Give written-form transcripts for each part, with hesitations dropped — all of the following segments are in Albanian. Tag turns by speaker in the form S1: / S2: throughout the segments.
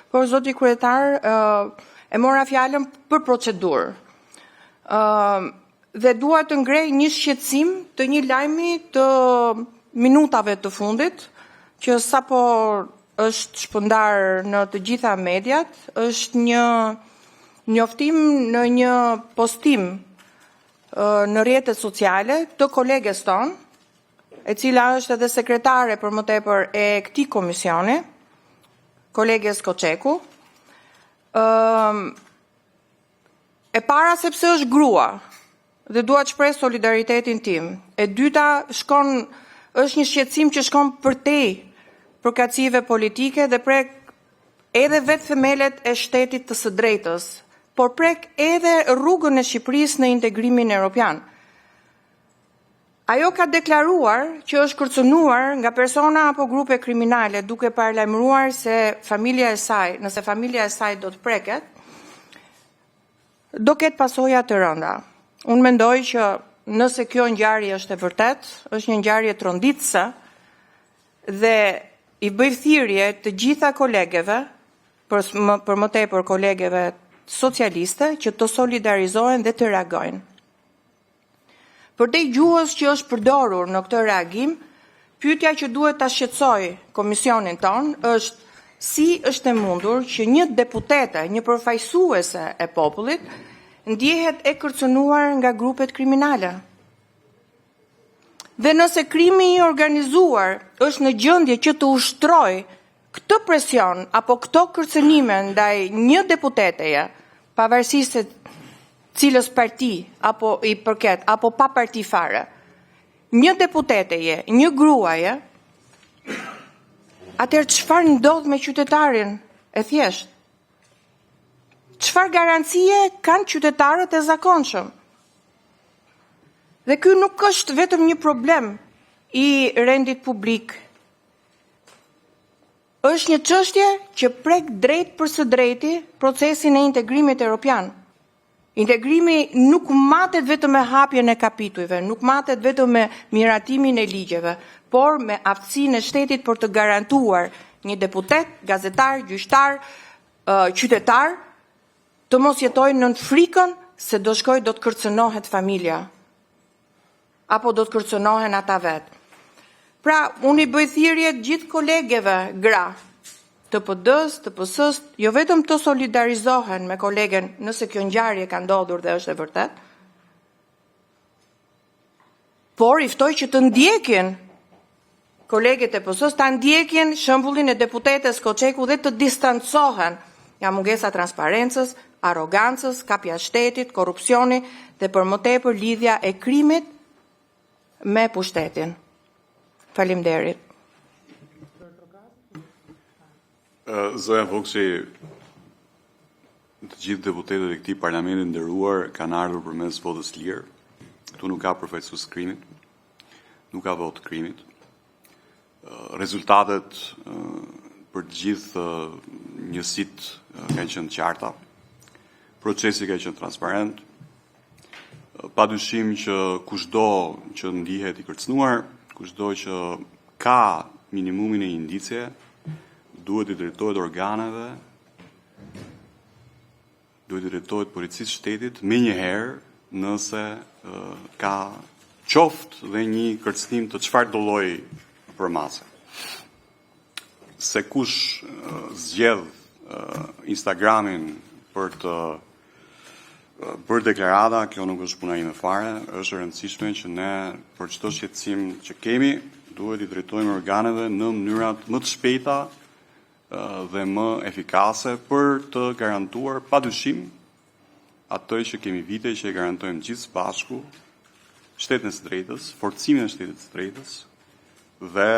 S1: Por, zoti kryetar, e mora fjalën për procedurë. Dhe dua të ngrej një shqetësim të një lajmi të minutave të fundit, që sapo është shpërndar në të gjitha mediat, është një njoftim në një postim në rrjetet sociale të koleges tonë, e cila është edhe sekretare për më tepër e këtij komisioni, koleges Koçeku. E para sepse është grua dhe dua të shpreh solidaritetin tim. E dyta është një shqetësim që shkon përtej përkatësive politike dhe prek edhe vetë themelet e shtetit të së drejtës, por prek edhe rrugën e Shqipërisë në integrimin evropian. Ajo ka deklaruar që është kërcënuar nga persona apo grupe kriminale duke paralajmëruar se familja e saj, nëse familja e saj do të preket, do ketë pasoja të rënda. Unë mendoj që nëse kjo ngjarje është e vërtet, është një ngjarje tronditëse dhe i bëj thirrje të gjitha kolegeve, për më tepër kolegeve socialiste, që të solidarizohen dhe të reagojnë. Përdej gjuhës që është përdorur në këtë reagim, pyetja që duhet ta shqetësoj komisionin ton është si është e mundur që një deputete, një përfaqësuese e popullit, ndjehet e kërcënuar nga grupet kriminale. Dhe nëse krimi i organizuar është në gjendje që të ushtrojë këtë presion apo këto kërcënime ndaj një deputeteje, pavarësisht se cilës parti apo i përket apo pa parti fare, një deputeteje, një gruaje, atëherë çfarë ndodh me qytetarin e thjesht? Çfarë garancie kanë qytetarët e zakonshëm? Dhe ky nuk është vetëm një problem i rendit publik. Është një çështje që prek drejt për së drejti procesin e integrimit evropian. Integrimi nuk matet vetëm me hapjen e kapitujve, nuk matet vetëm me miratimin e ligjeve, por me aftësinë e shtetit për të garantuar një deputet, gazetar, gjyqtar, qytetar, të mos jetojnë në frikën se do shkojë do të kërcënohet familja, apo do të kërcënohen ata vetë. Pra, unë i bëj thirrje gjithë kolegeve gra, të PD-s, të PS-s, jo vetëm të solidarizohen me kolegen nëse kjo ngjarje ka ndodhur dhe është e vërtet, por i ftoj që të ndjekin kolegët e PS-s, të ndjekin shembullin e deputetes Koçeku dhe të distancohen nga mungesa transparencës, arrogancës, kapja shtetit, korrupsioni dhe për më tepër lidhja e krimit me pushtetin. Faleminderit.
S2: Zoja Vogshi, të gjithë deputetët e këtij parlamenti nderuar kanë ardhur përmes votës lirë. Ktu nuk ka përfaqësues krimit, nuk ka votë krimit. Rezultatet për të gjithë njësitë kanë qenë qarta. Procesi ka qenë transparent. Padyshim që kushdo që ndihet i kërcënuar, kushdo që ka minimumin e indicje, duhet i drejtohet organeve, duhet i drejtohet policisë shtetit me njëherë nëse ka qoftë dhe një kërcënim të çfarë do lloji përmase. Se kush zgjedh Instagramin për të bërë deklarata, kjo nuk është puna ime fare, është e rëndësishme që ne për çdo shqetësim që kemi, duhet i drejtojmë organeve në mënyrat më të shpejta dhe më efikase për të garantuar padyshim atë që kemi vite që e garantojmë gjithë së bashku, shtetin e së drejtës, forcimin e shtetit së drejtës, dhe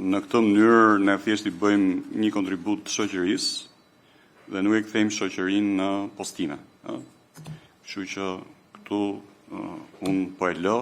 S2: në këtë mënyrë ne thjesht i bëjmë një kontribut shoqërisë dhe nuk e kthejmë shoqërinë në postime. Kështu që këtu unë po e lë